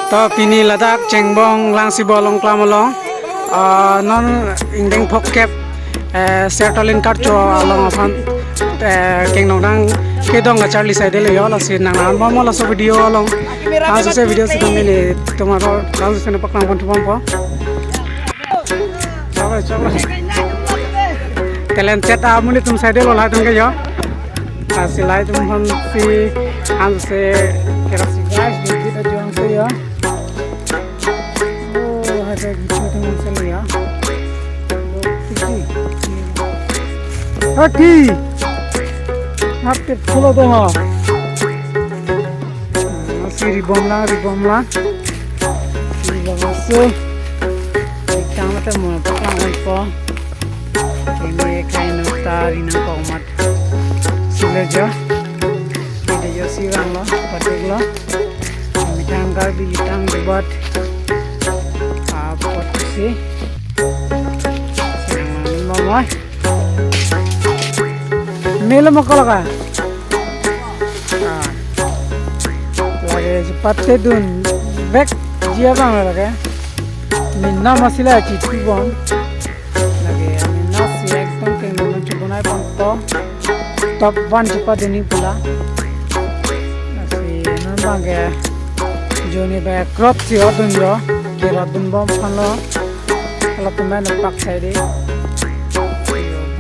To pini ladak chengbong langsebu along klamalong non indeng phokep sertalin karcho along aphan kengdongdang kedong charli side le yola sin nang an ba mola so video along aso se video se tamile tomaro kaus se pakang pon pon po chalo talent set amuni tum side lo la tum ke yo asilai tum hon si an se kerasi guys di ta jong se yo ada gitu teman saya hati hati follow doh masih ribom lah so kita mata mau pakang apa ini kain utari nang komat silaja ini jo sirang lo patiglo mitang karbi mitang buat sih mama melo makalaga lagi cepat dun back dia bang lagi minna masila cici bang lagi minna si ekdom kengdongdang cubunai bang to top 1 cepat ini pula si non bang ya joni back crop si odun jo kira dun bom khalo kalau pemain pak saya deh,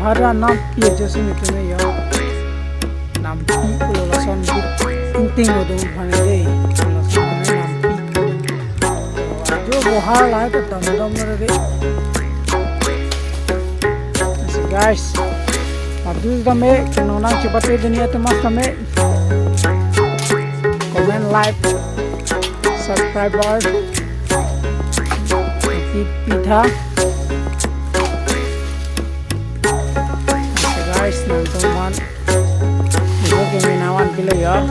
hari nam pie josi itu nih ya, nam pie kalau langsung penting udah mana deh, langsung nam pie, ajo bohar lah itu dam deh, so guys, abdul dame, kenapa cepat dunia itu mas dame, comment like, subscriber. Pita guys nonton man video kami nawan pila ya